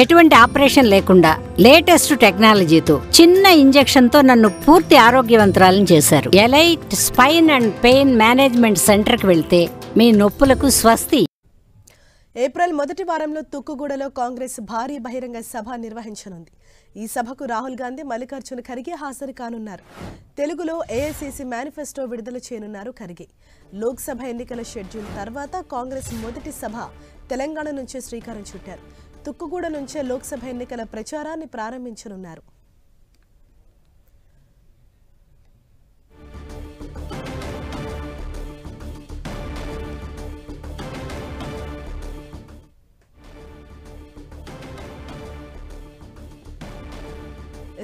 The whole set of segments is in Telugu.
ఎటువంటి ఆపరేషన్ లేకుండా లేటెస్ట్ టెక్నాలజీతో చిన్న ఇంజెక్షన్ తో నన్ను పూర్తి ఆరోగ్యవంతురాలను చేశారు. Elite spine and pain management centre కి వెళ్తే మీ నొప్పులకు స్వస్తి. ఏప్రిల్ మొదటి వారంలో తుక్కుగూడలో కాంగ్రెస్ భారీ బహిరంగ సభ నిర్వహించనుంది. ఈ సభకు రాహుల్ గాంధీ, మల్లికార్జున ఖర్గే హాజరు కానున్నారు. తెలుగులో ఏఐసీసీ మేనిఫెస్టో విడుదల చేయనున్నారు ఖర్గే. లోక్సభ ఎన్నికల షెడ్యూల్ తర్వాత కాంగ్రెస్ మొదటి సభ తెలంగాణ నుంచే శ్రీకారం చుట్టారు. తుక్కుగూడ నుంచే లోక్సభ ఎన్నికల ప్రచారాన్ని ప్రారంభించనున్నారు.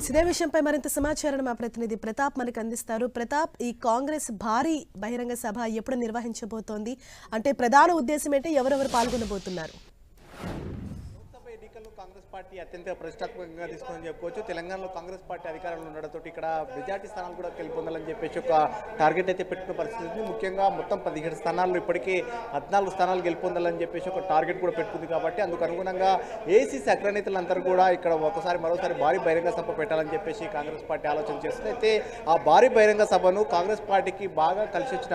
ఇదే విషయంపై మరింత సమాచారం మా ప్రతినిధి ప్రతాప్ మనకు అందిస్తారు. ప్రతాప్, ఈ కాంగ్రెస్ భారీ బహిరంగ సభ ఎప్పుడు నిర్వహించబోతోంది? అంటే ప్రధాన ఉద్దేశం ఏంటి? ఎవరెవరు పాల్గొనబోతున్నారు? కాంగ్రెస్ పార్టీ అత్యంత ప్రతిష్టాత్మకంగా తీసుకొని చెప్పుకోవచ్చు. తెలంగాణలో కాంగ్రెస్ పార్టీ అధికారంలో ఉండడంతో ఇక్కడ మెజార్టీ స్థానాలు కూడా గెలుపొందాలని చెప్పేసి ఒక టార్గెట్ అయితే పెట్టుకున్న పరిస్థితి ఉంది. ముఖ్యంగా మొత్తం 17 స్థానాల్లో ఇప్పటికే 14 స్థానాలు గెలుపొందాలని చెప్పేసి ఒక టార్గెట్ కూడా పెట్టుకుంది. కాబట్టి అందుకు అనుగుణంగా ఏఐసీసీ అగ్రనేతలందరూ కూడా ఇక్కడ మరోసారి భారీ బహిరంగ సభ పెట్టాలని చెప్పేసి కాంగ్రెస్ పార్టీ ఆలోచన చేస్తుంది. అయితే ఆ భారీ బహిరంగ సభను కాంగ్రెస్ పార్టీకి బాగా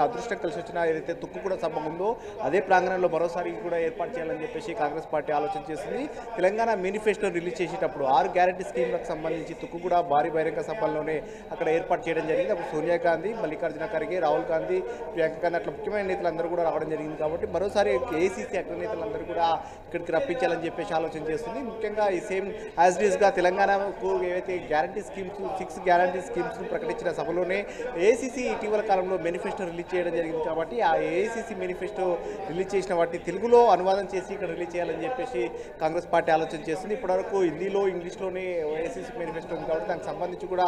అదృష్టం కలిసి వచ్చిన ఏదైతే తుక్కుగూడ సభ ఉందో అదే ప్రాంగణంలో మరోసారి కూడా ఏర్పాటు చేయాలని చెప్పేసి కాంగ్రెస్ పార్టీ ఆలోచన చేసింది. తెలంగాణ మేనిఫెస్టో రిలీజ్ చేసేటప్పుడు 6 గ్యారంటీ స్కీమ్లకు సంబంధించి తుక్కుగూడ భారీ బహిరంగ సభల్లోనే అక్కడ ఏర్పాటు చేయడం జరిగింది. అప్పుడు సోనియా గాంధీ, మల్లికార్జున ఖర్గే, రాహుల్ గాంధీ, ప్రియాంక గాంధీ అట్లా ముఖ్యమైన నేతలందరూ కూడా రావడం జరిగింది. కాబట్టి మరోసారి ఏఐసీసీ అగ్రనేతలందరూ కూడా ఇక్కడికి రప్పించాలని చెప్పేసి ఆలోచన చేస్తుంది. ముఖ్యంగా ఈ సేమ్ యాజ్ ఇట్ ఈస్గా తెలంగాణకు ఏవైతే గ్యారంటీ స్కీమ్స్ 6 గ్యారంటీ స్కీమ్స్ను ప్రకటించిన సభలోనే ఏఐసీసీ ఇటీవల కాలంలో మేనిఫెస్టో రిలీజ్ చేయడం జరిగింది. కాబట్టి ఆ ఏఐసీసీ మేనిఫెస్టో రిలీజ్ చేసిన వాటిని తెలుగులో అనువాదం చేసి ఇక్కడ రిలీజ్ చేయాలని చెప్పేసి కాంగ్రెస్ పార్టీ ఆలోచన చేస్తుంది. ఇప్పటివరకు హిందీలో, ఇంగ్లీష్లోనే ఏఐసీసీ మేనిఫెస్టో ఉంది. కాబట్టి దానికి సంబంధించి కూడా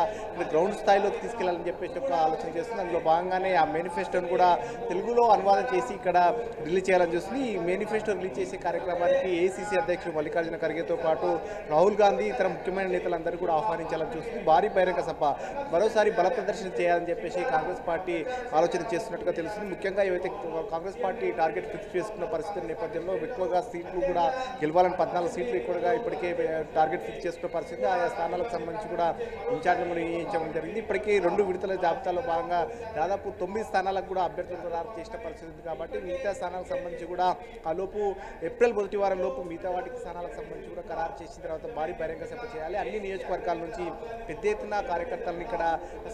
గ్రౌండ్ స్థాయిలోకి తీసుకెళ్లాలని చెప్పేసి ఒక ఆలోచన చేస్తుంది. అందులో భాగంగానే ఆ మేనిఫెస్టోను కూడా తెలుగులో అనువాదం చేసి ఇక్కడ రిలీజ్ చేయాలని చూస్తుంది. ఈ మేనిఫెస్టో రిలీజ్ చేసే కార్యక్రమానికి ఏఐసీసీ అధ్యక్షుడు మల్లికార్జున ఖర్గేతో పాటు రాహుల్ గాంధీ, ఇతర ముఖ్యమైన నేతలందరూ కూడా ఆహ్వానించాలని చూస్తుంది. భారీ బహిరంగ సభ మరోసారి బల ప్రదర్శన చేయాలని చెప్పేసి కాంగ్రెస్ పార్టీ ఆలోచన చేస్తున్నట్టుగా తెలుస్తుంది. ముఖ్యంగా ఏవైతే కాంగ్రెస్ పార్టీ టార్గెట్ ఫిక్స్ చేసుకున్న పరిస్థితి నేపథ్యంలో ఎక్కువగా సీట్లు కూడా గెలవాలని 14 సీట్లు ఎక్కువగా ఇప్పటికే టార్గెట్ ఫిక్స్ చేసుకున్న పరిస్థితి. ఆయా స్థానాలకు సంబంధించి కూడా ఇన్ఛార్జ్లను నియమించడం జరిగింది. ఇప్పటికీ 2 విడతల జాబితాలో భాగంగా దాదాపు 9 స్థానాలకు కూడా అభ్యర్థులు ఖరారు చేసిన పరిస్థితి ఉంది. కాబట్టి మిగతా స్థానాలకు సంబంధించి కూడా ఆ లోపు ఏప్రిల్ మొదటి వారం లోపు మిగతా వాటికి స్థానాలకు సంబంధించి కూడా ఖరారు చేసిన తర్వాత భారీ బహిరంగ సభ చేయాలి. అన్ని నియోజకవర్గాల నుంచి పెద్ద ఎత్తున కార్యకర్తలను ఇక్కడ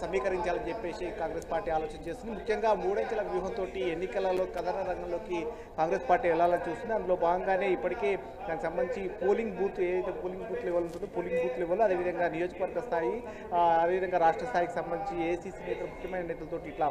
సమీకరించాలని చెప్పేసి కాంగ్రెస్ పార్టీ ఆలోచన చేస్తుంది. ముఖ్యంగా 3 అంచెల వ్యూహంతో ఎన్నికలలో కథన రంగంలోకి కాంగ్రెస్ పార్టీ వెళ్ళాలని చూస్తుంది. అందులో భాగంగానే ఇప్పటికే దానికి సంబంధించి పోలింగ్ బూత్ ఏదైతే పోలింగ్ బూత్ లెవెల్ ఉంటుందో పోలింగ్ బూత్ లెవెల్, అదేవిధంగా నియోజకవర్గ స్థాయి, అదేవిధంగా రాష్ట్ర స్థాయికి సంబంధించి ఏఐసీసీ నేతలు, ముఖ్యమైన నేతలతో ఇట్లా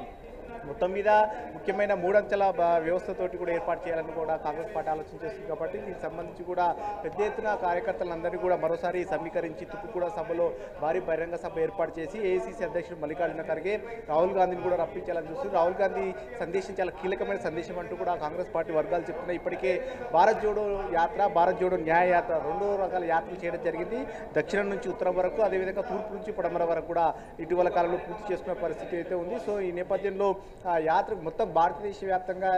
మొత్తం మీద ముఖ్యమైన 3 అంచెల వ్యవస్థతోటి కూడా ఏర్పాటు చేయాలని కూడా కాంగ్రెస్ పార్టీ ఆలోచన చేస్తుంది. కాబట్టి దీనికి సంబంధించి కూడా పెద్ద ఎత్తున కార్యకర్తలందరినీ కూడా మరోసారి సమీకరించి తుక్కుగూడ సభలో భారీ బహిరంగ సభ ఏర్పాటు చేసి ఏఐసీసీ అధ్యక్షుడు మల్లికార్జున ఖర్గే, రాహుల్ గాంధీని కూడా రప్పించాలని చూస్తుంది. రాహుల్ గాంధీ సందేశం చాలా కీలకమైన సందేశం అంటూ కూడా కాంగ్రెస్ పార్టీ వర్గాలు చెప్తున్నాయి. ఇప్పటికే భారత్ జోడో యాత్ర, భారత్ జోడో న్యాయ యాత్ర 2 రకాల యాత్రలు చేయడం జరిగింది. దక్షిణం నుంచి ఉత్తరం వరకు, అదేవిధంగా తూర్పు నుంచి పడమర వరకు కూడా ఇటీవల కాలంలో పూర్తి చేసుకున్న పరిస్థితి అయితే ఉంది. సో ఈ నేపథ్యంలో యాత్ర మొత్తం భారతదేశ వ్యాప్తంగా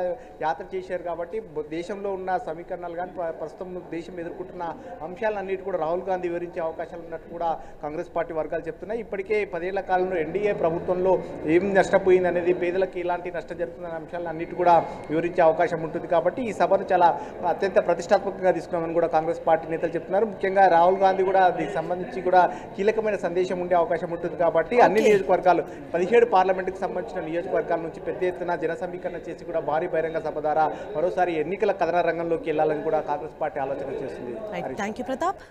యాత్ర చేశారు. కాబట్టి దేశంలో ఉన్న సమీకరణాలు కానీ ప్రస్తుతం దేశం ఎదుర్కొంటున్న అంశాలన్నిటి కూడా రాహుల్ గాంధీ వివరించే అవకాశాలు ఉన్నట్టు కూడా కాంగ్రెస్ పార్టీ వర్గాలు చెప్తున్నాయి. ఇప్పటికే 10 ఏళ్ల కాలంలో ఎన్డీఏ ప్రభుత్వంలో ఏం నష్టపోయింది అనేది, పేదలకు ఎలాంటి నష్టం జరుగుతున్న అంశాలను అన్నిటి కూడా వివరించే అవకాశం ఉంటుంది. కాబట్టి ఈ సభను చాలా అత్యంత ప్రతిష్టాత్మకంగా తీసుకున్నామని కూడా కాంగ్రెస్ పార్టీ నేతలు చెప్తున్నారు. ముఖ్యంగా రాహుల్ గాంధీ కూడా దీనికి సంబంధించి కూడా కీలకమైన సందేశం ఉండే అవకాశం ఉంటుంది. కాబట్టి అన్ని నియోజకవర్గాలు 17 పార్లమెంటుకు సంబంధించిన నియోజకవర్గాల నుంచి పెద్ద ఎత్తున జన సమీకరణ చేసి కూడా భారీ బహిరంగ సభ ద్వారా మరోసారి ఎన్నికల కథన రంగంలోకి వెళ్లాలని కూడా కాంగ్రెస్ పార్టీ ఆలోచన చేస్తుంది. థాంక్యూ ప్రతాప్.